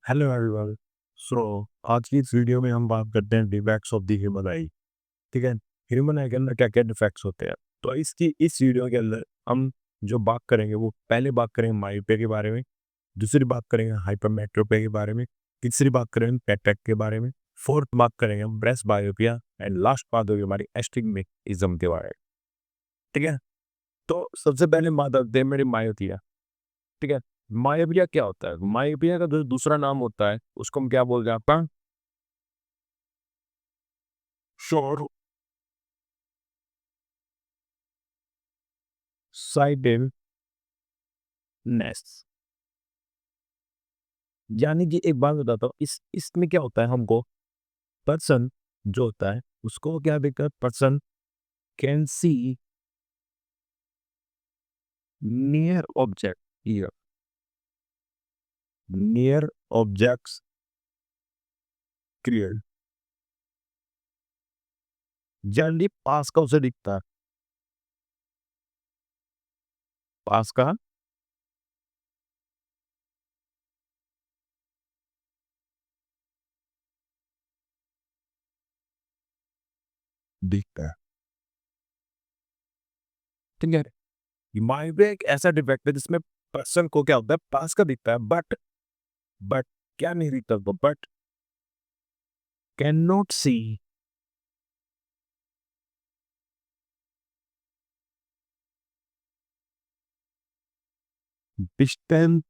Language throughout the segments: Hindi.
Hello everyone. सो आज की इस वीडियो में हम बात करते हैं डिफेक्ट्स ऑफ द ह्यूमन आई। ठीक है, ह्यूमन आई के अंदर क्या क्या डिफेक्ट्स होते हैं। तो इसकी इस वीडियो के अंदर हम जो बात करेंगे वो पहले बात करेंगे मायोपिया के बारे में, दूसरी बात करेंगे हाइपरमेट्रोपिया के बारे में, तीसरी बात करेंगे कैटरेक्ट के बारे में, फोर्थ बात करेंगे हम ब्रेस्ट बायोपिया एंड लास्ट बात होगी हमारी एस्टिग्मेटिज्म के बारे में। ठीक है, तो सबसे पहले बात करते हैं मेरी मायोपिया। ठीक है, मायोपिया क्या होता है? मायोपिया का जो दूसरा नाम होता है उसको हम क्या बोलते हैं आपका शोर साइडेडनेस। यानी कि एक बात बताता हूँ, इस इसमें क्या होता है, हमको पर्सन जो होता है उसको क्या दिखता है, person can see near object here, near objects create, generally पास का उसे दिखता है, पास का दिखता है। ठीक है, माइंड में एक ऐसा डिफेक्ट है जिसमें पर्सन को क्या होता है, पास का दिखता है, बट क्या नहीं दिखता, but can not see distant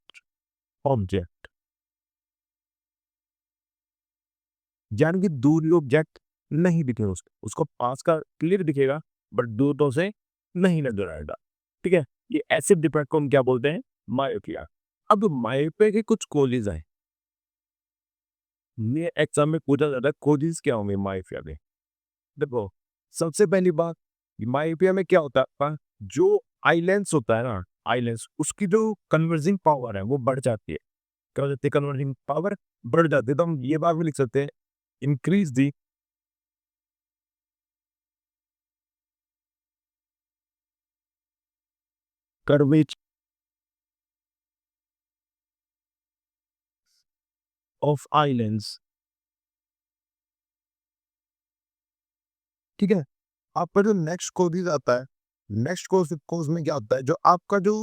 object. यानी कि दूरी ऑब्जेक्ट नहीं दिखेगा उसको, उसको पास का क्लियर दिखेगा बट दूर तो उसे नहीं नजर आएगा। ठीक है, ये ऐसे डिफेक्ट को हम क्या बोलते हैं, मायोपिया। अब मायोपिया के कुछ कॉजेज हैं, ये एग्जाम में पूछा जाता है कॉजेज क्या होंगे मायोपिया के। देखो, सबसे पहली बात, मायोपिया में क्या होता है आपका, जो आई लेंस होता है ना, आई लेंस उसकी जो कन्वर्जिंग पावर है वो बढ़ जाती है। क्या हो जाती है, कन्वर्जिंग पावर बढ़ जाती है। तो हम ये बात भी लिख सकते हैं, increase the curvature of eye lens. ठीक है, आपका जो नेक्स्ट कोर्स आता है, नेक्स्ट कोर्स में क्या होता है, जो आपका जो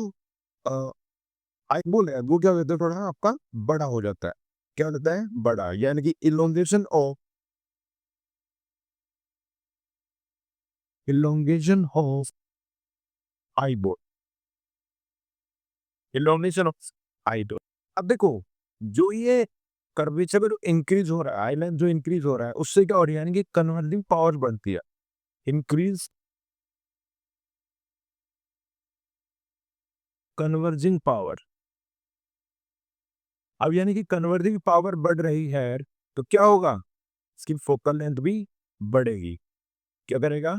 आईबॉल है वो क्या होता है, थोड़ा आपका बड़ा हो जाता है। क्या हो जाता है, बड़ा, यानी कि elongation of eyeball, elongation of eyeball. अब देखो, जो ये कर्वेचर जो इंक्रीज हो रहा है, आईलाइन जो इंक्रीज हो रहा है, उससे क्या हो रही है, यानी कि कन्वर्जिंग पावर बढ़ती है। Increase converging power. अब यानी कि कन्वर्जिंग पावर बढ़ रही है, तो क्या होगा, इसकी फोकल लेंथ भी बढ़ेगी। क्या करेगा,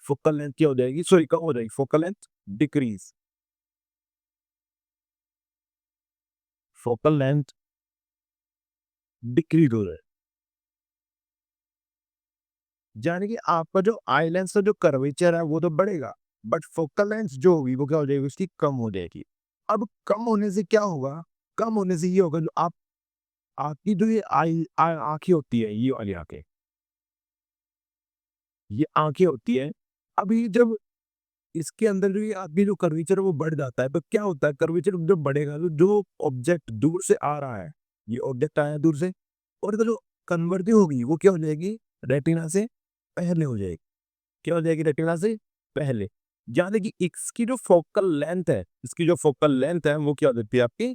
फोकल लेंथ क्या हो जाएगी, सॉरी कम हो जाएगी, focal length decrease, focal length decrease हो जाए। यानी कि आपका जो आई लेंस का जो कर्वेचर है वो तो बढ़ेगा, बट फोकल लेंथ जो होगी वो क्या हो जाएगी, उसकी कम हो जाएगी। अब कम होने से क्या होगा, कम होने से ये होगा, जो आप आपकी जो ये आंखें होती है, ये वाली आंखें, ये आंखें होती है, अभी जब इसके अंदर जो ये आपकी जो कर्वेचर है वो बढ़ जाता है, तो क्या होता है, कर्वेचर जब बढ़ेगा तो जो ऑब्जेक्ट दूर से आ रहा है, ये ऑब्जेक्ट आया दूर से, और तो जो कन्वर्टिंग होगी वो क्या हो जाएगी, रेटिना से पहले हो जाएगी। क्या हो जाएगी, रेटिना से पहले। यानी कि इसकी जो फोकल लेंथ है, इसकी जो फोकल लेंथ है वो क्या हो जाती है आपकी,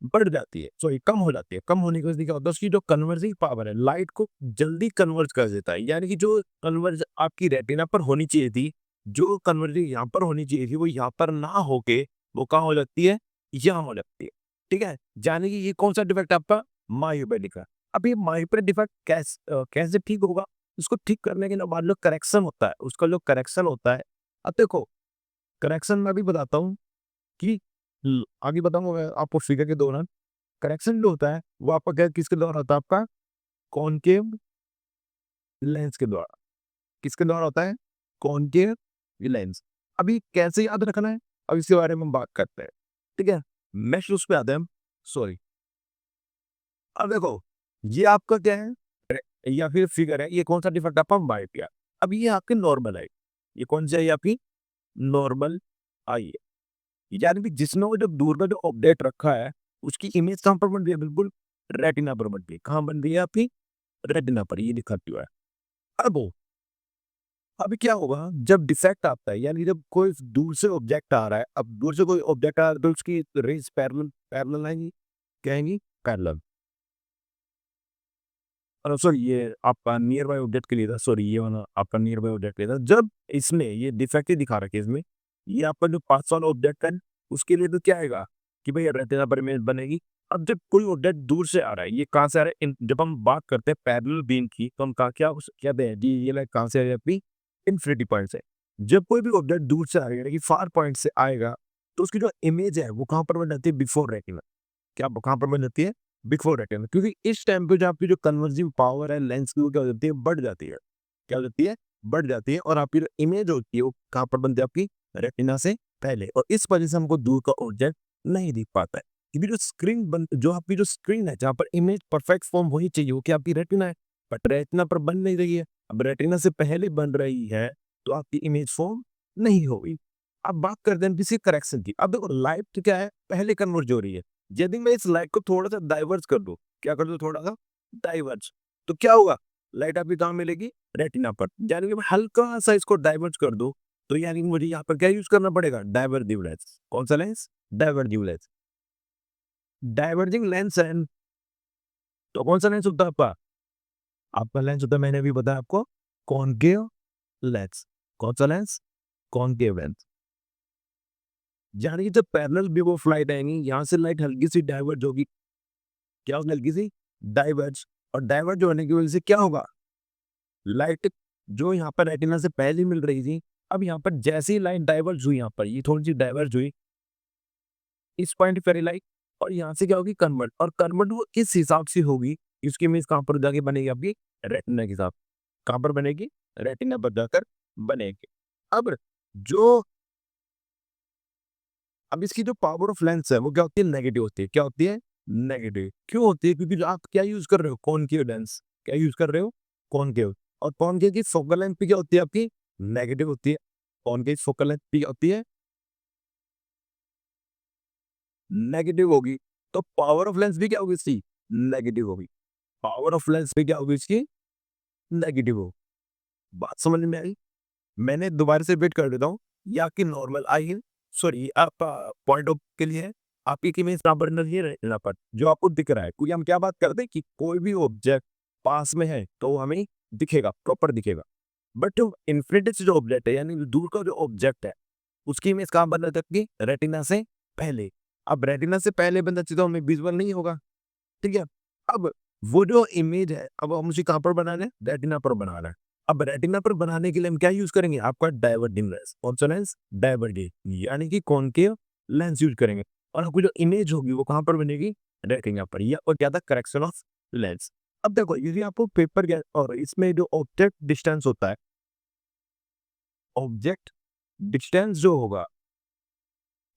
बढ़ जाती है, सॉरी कम हो जाती है। कम होने की वजह से क्या होता है, उसकी जो कन्वर्जिंग पावर है, लाइट को जल्दी कन्वर्ज कर देता है। यानी कि जो कन्वर्ज आपकी रेटिना पर होनी चाहिए थी, जो कन्वर्जिंग यहाँ पर होनी चाहिए थी, वो यहाँ पर ना होके वो कहाँ हो जाती है, यहाँ हो जाती है। ठीक है, यानी कि ये कौन सा डिफेक्ट आपका, मायोपेडिक का। अब ये मायोपेडिक डिफेक्ट कैसे ठीक होगा, इसको ठीक करने के लिए मान लो करेक्शन होता है, उसका जो करेक्शन होता है, अब देखो करेक्शन मैं भी बताता हूँ कि आगे बताऊंगा मैं आपको फिगर के दौरान। करेक्शन जो होता है वो आपका क्या, किसके द्वारा होता है, आपका कॉनकेव लेंस के द्वारा। किसके द्वारा होता है, कॉनकेव लेंस। अभी कैसे याद रखना है, अब इसके बारे में हम बात करते हैं। ठीक है, नेक्स्ट उस पे आते हैं हम। सॉरी, अब देखो, ये आपका क्या है, या फिर फिगर है, ये कौन सा डिफेक्ट आपका वाइट किया। अब ये आपके नॉर्मल है, ये कौन सी आई आपकी नॉर्मल आई है। यानी कि जिसमें वो जो दूर का जो अपडेट रखा है, उसकी इमेज कहाँ पर बन रही है, बिल्कुल रेटिना पर बन रही है। कहाँ बन रही है आपकी रेटिना पर, ये दिखा हुआ है। अब अभी क्या होगा जब डिफेक्ट आता है, यानी जब कोई दूर से ऑब्जेक्ट आ रहा है, अब दूर से कोई ऑब्जेक्ट आ रहा है तो उसकी रेज पैरेलल पैरेलल आएंगी, क्या आएंगी पैरेलल। सॉरी, ये आपका नियर बाय ऑब्जेक्ट के लिए था, सॉरी ये वाला आपका नियर बाय ऑब्जेक्ट के लिए था। जब इसमें ये डिफेक्ट ही दिखा रखा है इसमें, ये आपका जो पास वाला ऑब्जेक्ट है, उसके लिए तो क्या आएगा कि भाई रेटिना पर इमेज बनेगी। अब जब कोई ऑब्जेक्ट दूर से आ रहा है, ये कहाँ से आ रहा है, जब हम बात करते हैं पैरेलल बीम की, तो हम कहा क्या कहते हैं जी, ये लाइक कहाँ से आ रही है अपनी इन्फिनिटी पॉइंट से। जब कोई भी ऑब्जेक्ट दूर से आ रही है, फार पॉइंट से आएगा, तो उसकी जो इमेज है वो कहाँ पर बन जाती है, बिफोर रेटिना। क्या कहाँ पर बन जाती है, बिफोर रेटिना। क्योंकि इस टाइम पे जो आपकी जो कन्वर्जिंग पावर है लेंस की, वो क्या हो जाती है, बढ़ जाती है। क्या हो जाती है, बढ़ जाती है। और आपकी जो इमेज होती है वो कहाँ पर बनती है, आपकी रेटिना से पहले। और इस वजह से हमको दूर का ऑब्जेक्ट नहीं दिख पाता है। क्योंकि जो स्क्रीन बन जो आपकी जो स्क्रीन है, जहाँ पर इमेज परफेक्ट फॉर्म होनी चाहिए, वो क्या आपकी रेटिना है, बट रेटिना पर बन नहीं रही है। अब रेटिना से पहले बन रही है, तो आपकी इमेज फॉर्म नहीं होगी। अब बात करते हैं किसी करेक्शन की। अब देखो, लाइट क्या है, पहले कन्वर्ज हो रही है। यदि मैं इस लाइट को थोड़ा-सा डाइवर्ज कर दूँ, क्या कर दूँ थोड़ा-सा डाइवर्ज, तो क्या होगा? लाइट आपकी कहाँ मिलेगी? रेटिना पर। यानी कि मैं हल्का-सा इसको डाइवर्ज कर दूँ, तो यानी कि मुझे यहाँ पर क्या यूज़ करना पड़ेगा? डाइवर्जिव लेंस। कौन-सा लेंस? डाइवर्जिव लेंस। डाइवर्जिंग लेंस है, तो कौन-सा लेंस होता है आपका? आपका लेंस होता है, मैंने अभी बताया आपको, कॉनकेव लेंस। कौन-सा लेंस? Concave lens. यानी कि जब पैरेलल बीम ऑफ लाइट आएँगी, यहाँ से लाइट हल्की-सी डाइवर्ज होगी। क्या होगी हल्की-सी? डाइवर्ज। और डाइवर्ज होने की वजह से क्या होगा? लाइट जो यहाँ पर रेटिना से पहले मिल रही थी, अब यहाँ पर जैसे ही लाइट डाइवर्ज हुई, यहाँ पर ये थोड़ी-सी डाइवर्ज हुई, इस पॉइंट पर लाई, और यहाँ से क्या होगी कन्वर्ट। और कन्वर्ट वो किस हिसाब से होगी, इसकी इमेज कहाँ पर जाके बनेगी, आपकी रेटिना के साथ। कहाँ पर बनेगी? रेटिना पर जाकर बनेगी। अब जो अब इसकी जो पावर ऑफ लेंस है, वो क्या होती है? नेगेटिव होती है। क्या होती है? नेगेटिव। क्यों होती है? क्योंकि जो आप क्या यूज़ कर रहे हो? Concave lens. क्या यूज़ कर रहे हो? कॉनकेव। और कॉनकेव की फोकल लेंथ भी क्या होती है आपकी? नेगेटिव होती है। कॉनकेव फोकल लेंथ भी क्या होती है? नेगेटिव होगी। तो पावर ऑफ लेंस भी क्या होगी इसकी? नेगेटिव होगी। पावर ऑफ लेंस भी क्या होगी इसकी? नेगेटिव होगी। बात समझ में आई? मैंने दोबारा से रिपीट कर देता हूँ। ये आपकी नॉर्मल आई है, सॉरी आपका पॉइंट ऑफ के लिए है। आपकी इमेज यहाँ पर नहीं है, यहाँ पर जो आपको दिख रहा है, क्योंकि हम क्या बात करते हैं कि कोई भी ऑब्जेक्ट पास में है तो वो हमें दिखेगा, प्रॉपर दिखेगा। बट जो इन्फिनिटी से जो ऑब्जेक्ट है, यानी दूर का जो ऑब्जेक्ट है, उसकी इमेज कहाँ बन सकती है? रेटिना से पहले। अब रेटिना से पहले बन जाती तो हमें विजुअल नहीं होगा। ठीक है? अब वो जो इमेज है, अब हम उसे कहाँ पर बनाना है? रेटिना पर बनाना है। अब रेटिना पर बनाने के लिए हम क्या यूज़ करेंगे? आपका डाइवर्जिंग लेंस। कौन-सा लेंस? डाइवर्जिंग, यानी कि कॉनकेव लेंस यूज़ करेंगे। और आपकी जो इमेज होगी वो कहाँ पर बनेगी? रेटिना पर। ये आपका क्या था? Correction of lens. अब देखो, यदि आपको पेपर गया और इसमें जो ऑब्जेक्ट डिस्टेंस होता है, ऑब्जेक्ट डिस्टेंस जो होगा,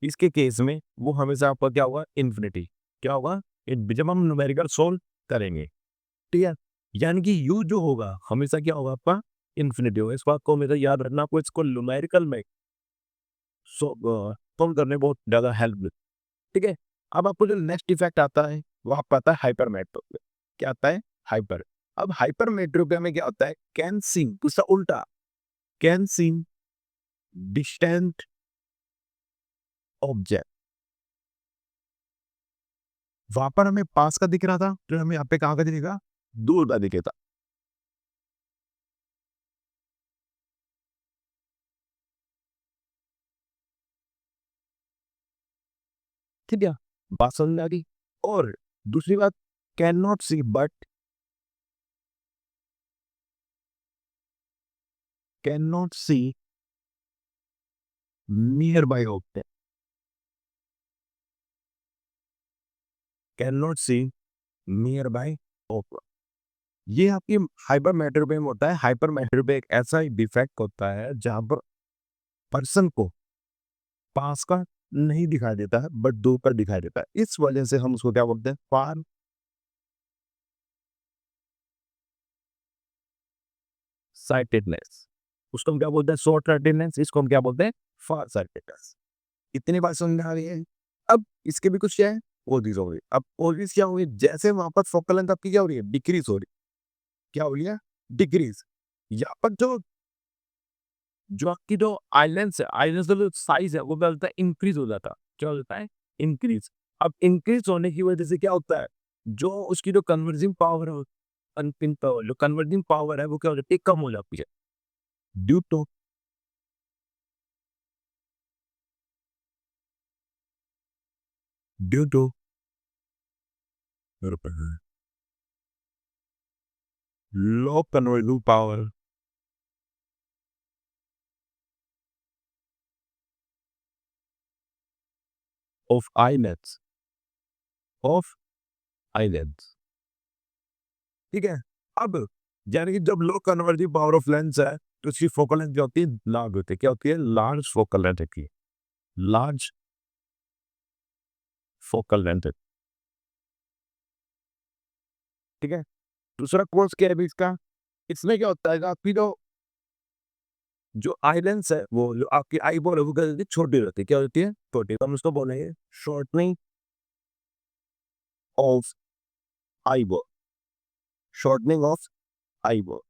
इसके केस में वो हमेशा आपका क्या होगा? इन्फिनिटी। क्या होगा? जब हम न्यूमेरिकल सोल्व करेंगे, ठीक है? यानी कि यू जो होगा हमेशा क्या होगा आपका? इन्फिनिटी होगा। इस बात को हमेशा याद रखना, आपको इसको न्यूमेरिकल में सोल्व करने में बहुत ज़्यादा हेल्प, ठीक है? अब आपको जो नेक्स्ट इफेक्ट आता है, वो आपका आता है हाइपरमेट्रोपिया। क्या आता है? हाइपर। अब हाइपरमेट्रोपिया में क्या होता है? कैन सीन, उसका उल्टा, कैन सीन डिस्टेंट ऑब्जेक्ट। वहाँ पर हमें पास का दिख रहा था, तो हमें यहाँ पे कहाँ का दिखेगा? दूर का दिखेगा। ठीक है? बात समझ में आ गई? और दूसरी बात, can not see but can not see nearby object. Can not see nearby object. ये आपकी हाइपरमेट्रोपिया में होता है। हाइपरमेट्रोपिया एक ऐसा डिफेक्ट होता है जहाँ पर पर्सन को पास का नहीं दिखाई देता है बट दूर पर दिखाई देता है। इस वजह से हम उसको क्या बोलते हैं? फार साइटेडनेस। उसको हम क्या बोलते हैं? शॉर्ट साइटेडनेस, इसको हम क्या बोलते हैं? फार साइटेडनेस। इतनी बात समझ में आ रही है? अब इसके भी कुछ क्या है? ओजीज हो गई। अब ओजीज क्या होगी? जैसे वहां पर फोकल लेंथ आपकी क्या हो रही है? डिक्रीज हो रही है। क्या हो रही है? डिक्रीज। यहाँ पर जो जो आपकी जो आइलैंड्स है, आइलैंड्स का जो साइज है वो क्या होता है? इंक्रीज हो जाता है। क्या हो जाता है? इंक्रीज। अब इंक्रीज होने की वजह से क्या होता है? जो उसकी जो कन्वर्जिंग पावर है, अंतिम पावर, जो कन्वर्जिंग पावर है वो क्या हो जाती है? कम हो जाती है। Due to due to low converging power of islands of islands. ठीक है? अब यानी कि जब low converging power of lens है तो उसकी फोकल लेंथ क्या होती है? लार्ज होती है। क्या होती है? लार्ज फोकल लेंथ की। Large focal length. ठीक है? दूसरा कोर्स क्या है अभी इसका? इसमें क्या होता है कि आपकी जो आई लेंस है, वो जो आपकी आई बॉल है वो क्या होती है? छोटी रहती है। क्या होती है? छोटी। तो हम उसको बोलेंगे shortening of eye ball. Shortening of eye ball.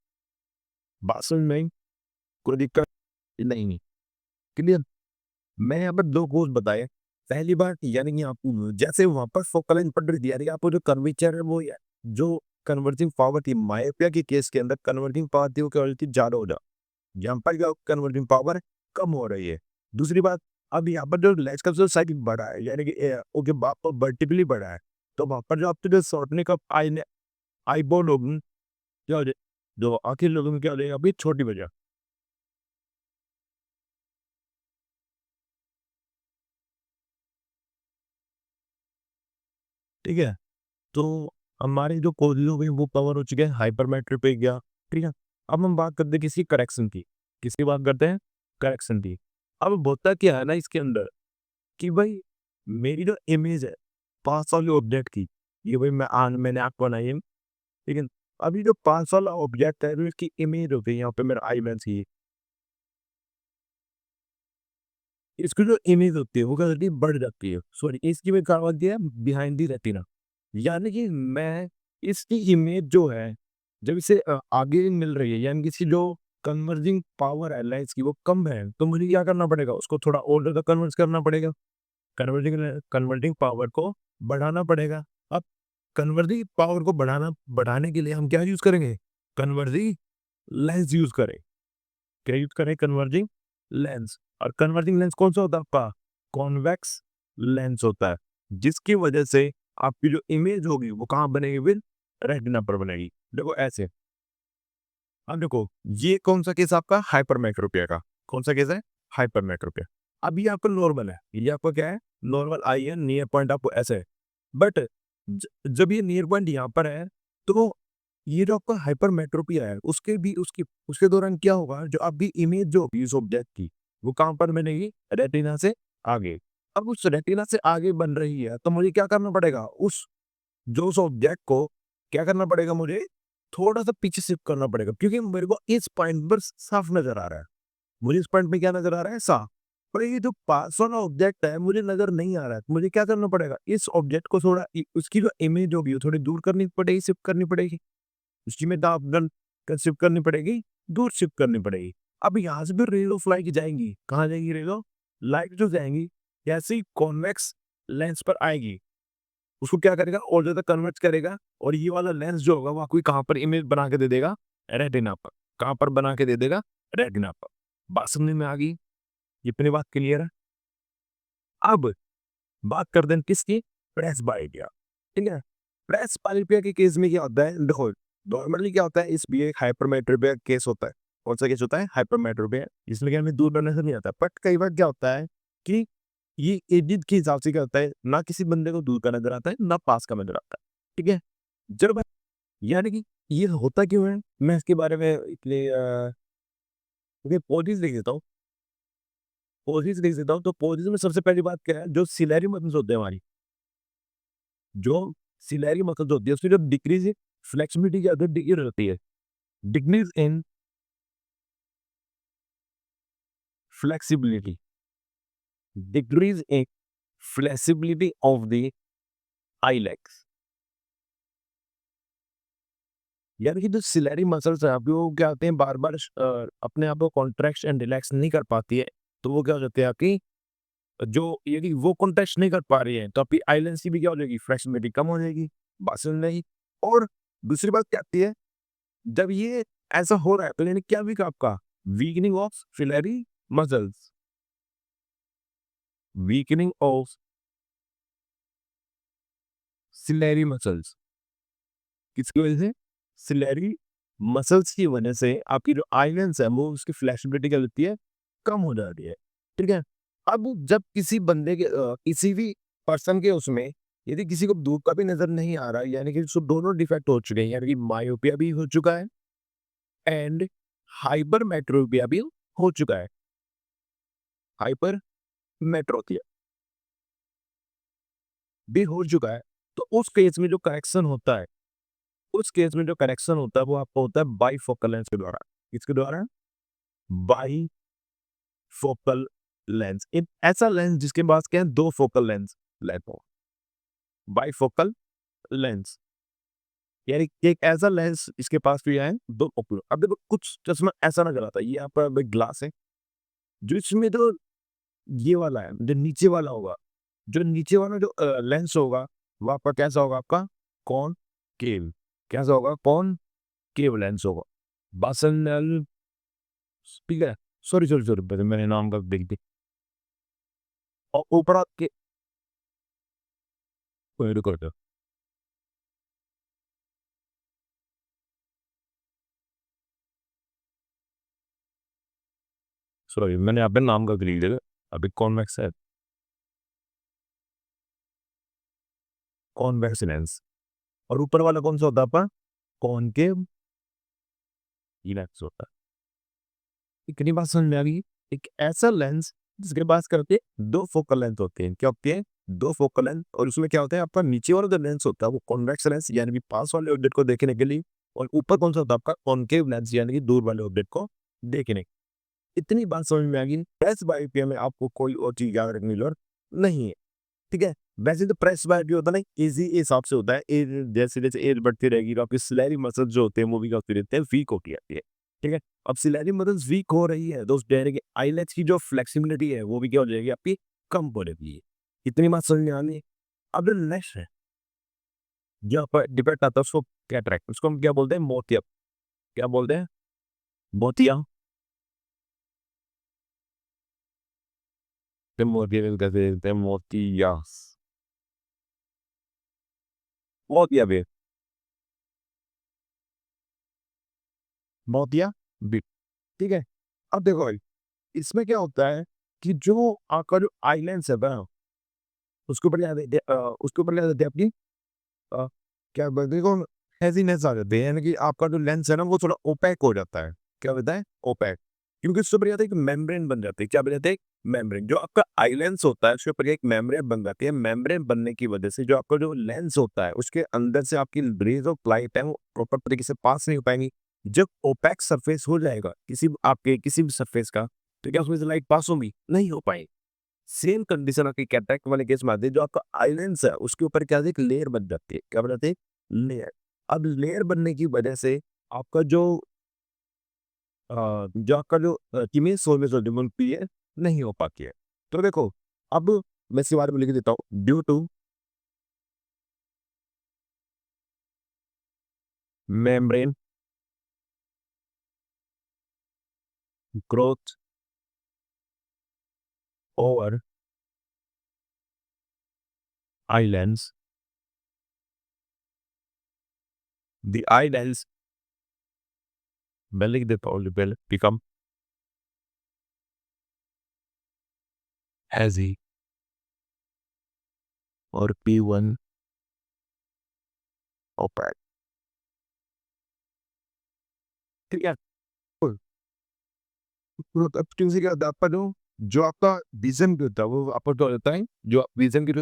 बात समझ में आई? कोई दिक्कत नहीं। क्लियर? मैं यहाँ पर दो कोर्स बताए। पहली बात यानी कि आपको जैसे वहां पर फोकल लेंथ पड़ रही थी, यानी कि आपको जो कर्वेचर है वो जो कन्वर्जिंग पावर थी मायोपिया के केस के अंदर, कन्वर्जिंग पावर थी वो क्या हो रही थी? ज्यादा हो जा। यहाँ पर क्या कन्वर्टिंग पावर कम हो रही है। दूसरी बात, अब यहाँ पर जो लेंस का जो साइज बढ़ा है यानी कि ओके वर्टिकली बढ़ा है, तो वहाँ पर जो आपके जो शॉर्टनिंग का आई बॉल होगी क्या हो जाए? जो आखिर लोगों में क्या हो जाएगा? अभी छोटी वजह। ठीक है? तो हमारी जो कोरियो हो गई वो कवर हो चुके हैं, हाइपरमेट्री पे गया। ठीक है? अब हम बात करते हैं किसी करेक्शन की। किसकी बात करते हैं? करेक्शन की। अब होता क्या है ना इसके अंदर कि भाई मेरी जो इमेज है 5 वाले ऑब्जेक्ट की, ये भाई मैंने आपको बनाई है, ठीक है? अभी जो 5 वाला ऑब्जेक्ट है, जो इसकी इमेज होती है, यहाँ पे मेरा आई लेंस ही, इसकी जो इमेज होती है वो क्या होती है? बढ़ जाती है। सॉरी, इसकी मैं क्या होती है? Behind the retina. यानी कि मैं इसकी इमेज जो है, जब इसे आगे मिल रही है, यानी कि इसकी जो कन्वर्जिंग पावर है लेंस की वो कम है, तो मुझे क्या करना पड़ेगा? उसको थोड़ा और ज़्यादा कन्वर्ज करना पड़ेगा। कन्वर्जिंग कन्वर्टिंग पावर को बढ़ाना पड़ेगा। अब कन्वर्जिंग पावर को बढ़ाने के लिए हम क्या यूज करेंगे? कन्वर्जिंग लेंस यूज करें। क्या यूज करें? Converging lens. और कन्वर्जिंग लेंस कौन सा होता है आपका? कॉन्वेक्स लेंस होता है, जिसकी वजह से आपकी जो इमेज होगी वो कहाँ बनेगी? विद रेटिना पर बनेगी। देखो ऐसे। अब देखो, ये कौन सा केस आपका? हाइपरमेट्रोपिया का। कौन सा केस है? हाइपरमेट्रोपिया। अब ये आपका नॉर्मल है, ये आपका क्या है? नॉर्मल आई है, नियर पॉइंट आपको ऐसे है। बट जब ये नियर पॉइंट यहाँ पर है, तो ये जो आपका हाइपरमेट्रोपिया है उसके भी उसके दौरान क्या होगा? जो आपकी इमेज जो होगी इस ऑब्जेक्ट की, वो कहाँ पर बनेगी? रेटिना से आगे। अब उस रेटिना से आगे बन रही है तो मुझे क्या करना पड़ेगा? उस ऑब्जेक्ट को क्या करना पड़ेगा मुझे? थोड़ा-सा पीछे शिफ्ट करना पड़ेगा, क्योंकि मेरे को इस पॉइंट पर साफ नज़र आ रहा है। मुझे इस पॉइंट पे क्या नज़र आ रहा है? साफ। पर ये जो पास वाला ऑब्जेक्ट है मुझे नज़र नहीं आ रहा है। तो मुझे क्या करना पड़ेगा? इस ऑब्जेक्ट को थोड़ा उसकी जो इमेज होगी वो थोड़ी दूर करनी पड़ेगी, शिफ्ट करनी पड़ेगी। उसकी में दाब दन शिफ्ट करनी पड़ेगी, दूर शिफ्ट करनी पड़ेगी। अब यहाँ से भी रेज़ ऑफ लाइट जाएँगी। कहाँ जाएँगी रेज़ ऑफ लाइट? जो जाएँगी, जैसे ही कॉन्वेक्स लेंस पर आएगी, उसको क्या करेगा? और ज़्यादा कन्वर्ट करेगा, और ये वाला लेंस जो होगा वो आपको कहाँ पर इमेज बना के दे देगा? रेटिना पर। कहाँ पर बना के दे देगा? रेटिना पर। बात समझ में आ गई? इतनी बात क्लियर है? अब बात करते हैं किसकी? प्रेसबाइपिया। ठीक है? प्रेसबाइपिया के केस में क्या होता है? देखो, नॉर्मली क्या होता है, इस भी एक हाइपरमेट्रोपिया केस होता है। कौन सा केस होता है? हाइपरमेट्रोपिया। इसमें क्या हमें दूर बनने से नहीं आता। बट कई बार क्या होता है कि ये एजेड के हिसाब से क्या होता है, ना किसी बंदे को दूर का नजर आता है, ना पास का नजर आता है। ठीक है? जब यानी कि ये होता क्यों है? मैं इसके बारे में इतने पॉइंट्स लिख देता हूँ। पोजेस देख देता हूँ, तो पोजेस में सबसे पहली बात क्या है, जो सिलेरी मसल्स होते हैं हमारी, जो सिलेरी मसल्स होती है, उसकी जो डिक्रीज़ फ्लेक्सिबिलिटी की अगर डिक्रीज़ होती है, decrease in flexibility, decrease in flexibility of the I legs. यानी कि जो सिलेरी मसल्स है आपकी, वो क्या होते हैं, बार-बार अपने आप को कॉन्ट्रैक्ट एंड रिलैक्स नहीं कर पाती है, तो वो क्या हो जाती है आपकी, जो यदि वो कॉन्ट्रैक्ट नहीं कर पा रही है, तो आपकी आई लेंस की भी क्या हो जाएगी, फ्लेक्सिबिलिटी कम हो जाएगी, बात समझ में आई? और दूसरी बात क्या आती है, जब ये ऐसा हो रहा है, तो यानी क्या वीक आपका, weakening of ciliary muscles, weakening of ciliary muscles, किसकी वजह से? सिलेरी मसल्स की वजह से आपकी जो आई लेंस है, वो उसकी फ्लेक्सिबिलिटी क्या होती है, कम हो जाती है, ठीक है? अब जब किसी बंदे के किसी भी पर्सन के उसमें यदि किसी को दूर का भी नज़र नहीं आ रहा है, यानी कि उसको दोनों डिफेक्ट हो चुके हैं, यानी कि मायोपिया भी हो चुका है एंड हाइपरमेट्रोपिया भी हो चुका है। हाइपरमेट्रोपिया भी हो चुका है। तो उस केस में जो करेक्शन होता है, उस केस में जो करेक्शन होता है, वो आपको होता है बाइफोकल लेंस के द्वारा। किसके द्वारा? Bifocal lens. एक ऐसा लेंस जिसके पास क्या है, 2 फोकल लेंस लेंस हो, बाइफोकल लेंस। यानी कि एक ऐसा लेंस इसके पास भी है, 2 फोकल। अब देखो कुछ चश्मा ऐसा नज़र आता है, ये आपका एक ग्लास है, जो इसमें जो ये वाला है, जो नीचे वाला होगा, जो नीचे वाला जो लेंस होगा, वो आपका कैसा होगा, आपका कॉनकेव। कैसा होगा? कॉनकेव लेंस होगा। बासनल, ठीक है? सॉरी, मैंने नाम गलत देख दी। और ऊपर आपके कोई रिकॉर्ड, सॉरी मैंने यहाँ पे नाम गलत लिख दिया। अभी कॉन्वेक्स है, कॉन्वेक्स लेंस। और ऊपर वाला कौन सा होता है आपका? कॉनकेव लेंस होता है। इतनी बात समझ में आ गई? एक ऐसा लेंस जिसके पास क्या होती है, 2 फोकल लेंथ होते हैं। क्या होती है? 2 फोकल लेंथ। और उसमें क्या होता है, आपका नीचे वाला जो लेंस होता है वो कॉन्वेक्स लेंस, यानी कि पास वाले ऑब्जेक्ट को देखने के लिए, और ऊपर कौन सा होता है आपका, कॉनकेव लेंस, यानी कि दूर वाले ऑब्जेक्ट को देखने। इतनी बात समझ में आ गई। प्रेस बायोपिया में आपको कोई और चीज याद रखने की जरूरत नहीं है, ठीक है? वैसे तो प्रेस बायोपिया होता है ना, इजी हिसाब से होता है। एज जैसे जैसे एज बढ़ती रहेगी, तो आपकी सिलेरी मसल्स जो होते हैं वो भी क्या होती रहते हैं, वीक होती रहती है, ठीक है? अब सिलेरी मसल्स वीक हो रही है, तो उस डायरे के आईलेट्स की जो फ्लेक्सिबिलिटी है, वो भी क्या हो जाएगी आपकी, कम हो जाएगी। इतनी बात समझ में आनी है। अब जो नेक्स्ट है, जो पर डिपेंड आता है, उसको कैटरेक्ट, उसको हम क्या बोलते हैं, मोतिया। क्या बोलते हैं? मोतिया। मोतिया कहते हैं, मोतिया, मोतिया भी, मोतिया भी, ठीक है? अब देखो भाई, इसमें क्या होता है कि जो आपका जो आइलैंड्स है ना, उसके ऊपर क्या देते हैं, उसके ऊपर क्या देते हैं आपकी, अ, क्या बोलते हैं देखो, हेज़ीनेस आ जाती है, यानी कि आपका जो लेंस है ना, वो थोड़ा ओपेक हो जाता है। क्या होता है? ओपेक। क्योंकि उसके ऊपर क्या होता है, एक मेम्ब्रेन बन जाती है। क्या बन जाती है? एक मेम्ब्रेन। जो आपका आई लेंस होता है, उसके ऊपर एक मेम्ब्रेन बन जाती है। मेम्ब्रेन बनने की वजह से जो आपका जो लेंस होता है, उसके अंदर से आपकी रेज़ ऑफ लाइट है, वो प्रॉपर तरीके से पास नहीं हो पाएँगी। जब ओपेक सरफेस हो जाएगा, किसी भी सरफेस का, तो क्या उसमें से लाइट पास होंगी? नहीं हो पाएगी। सेम कंडीशन आपकी कैटरेक्ट वाले केस में आती है। जो आपका आइलेंस है, उसके ऊपर क्या होती है, एक लेयर बन जाती है। क्या बन जाती है? लेयर। अब लेयर बनने की वजह से आपका जो आपका जो इमेज सोलवेज बनती है, नहीं हो पाती है। तो देखो, अब मैं इसके बारे में लिख देता हूँ, due two membrane growth over islands, the islands, मैं लिख देता हूँ, will become hazy और P1 opaque, ठीक है? तो अब तुमसे क्या दापा दूँ? जो आपका विज़न भी होता है वो आपका क्या हो जाता है, जो आप विज़न की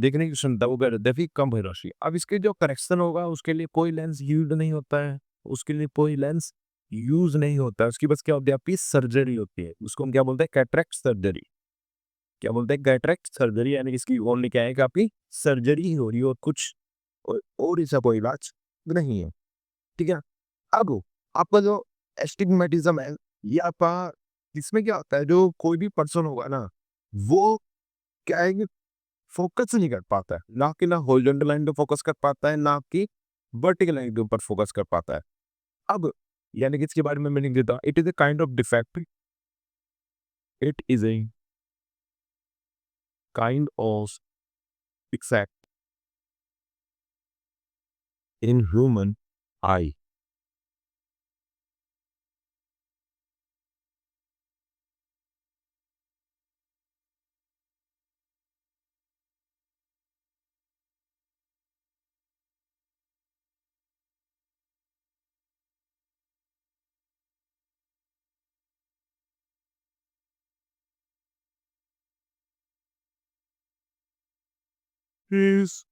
देखने की क्षमता वो क्या रहता है फिर कम हो जाती है। अब इसके जो करेक्शन होगा उसके लिए कोई लेंस यूज़ नहीं होता है, उसके लिए कोई लेंस यूज़ नहीं होता है, उसकी बस क्या होती है आपकी सर्जरी होती है। उसको हम क्या बोलते हैं कैटरेक्ट सर्जरी। क्या बोलते हैं कैटरेक्ट सर्जरी यानी कि इसकी ओनली क्या है कि आपकी सर्जरी ही हो रही है और कुछ और इसका कोई इलाज नहीं है। ठीक है? अब आपका जो एस्टिग्मेटिज़्म है, ये आपका इसमें क्या होता है जो कोई भी पर्सन होगा ना, वो क्या है कि फ़ोकस नहीं कर पाता है। ना हॉरिज़ॉन्टल लाइन पे फ़ोकस कर पाता है, ना कि वर्टिकल लाइन के ऊपर फ़ोकस कर पाता है। अब यानी कि इसके बारे में मीनिंग देता हूँ, it is a kind of defect, it is a kind of defect in human आई। इस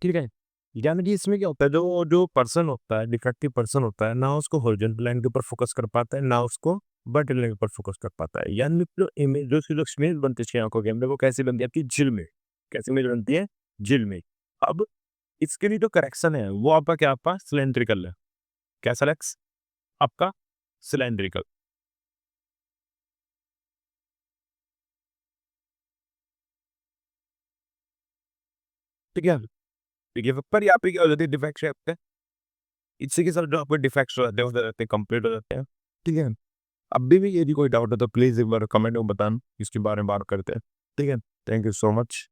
ठीक है? यानी कि इसमें क्या होता है जो जो पर्सन होता है, डिफेक्टिव पर्सन होता है, ना उसको हॉरिज़ॉन्टल लाइन के ऊपर फ़ोकस कर पाता है, ना उसको वर्टिकल लाइन के ऊपर फ़ोकस कर पाता है। यानी जो इमेज जो जो इमेज बनती है इसकी आँखों के अंदर वो कैसी बनती है आपकी झिल में। कैसी इमेज बनती है? झिल में। अब इसके लिए जो करेक्शन है वो आपका क्या आपका सिलिंड्रिकल है। कैसा लेंस? आपका सिलिंड्रिकल। ठीक है? ठीक है? पर यहाँ पे क्या हो जाती है डिफेक्ट आपके इसी के साथ जो आपके डिफेक्ट्स रहते हैं वो रहते हैं कंप्लीट हो जाते हैं। ठीक है? अभी भी यदि कोई डाउट है तो प्लीज़ एक बार कमेंट में बताना, इसके बारे में बात करते हैं। ठीक है? Thank you so much.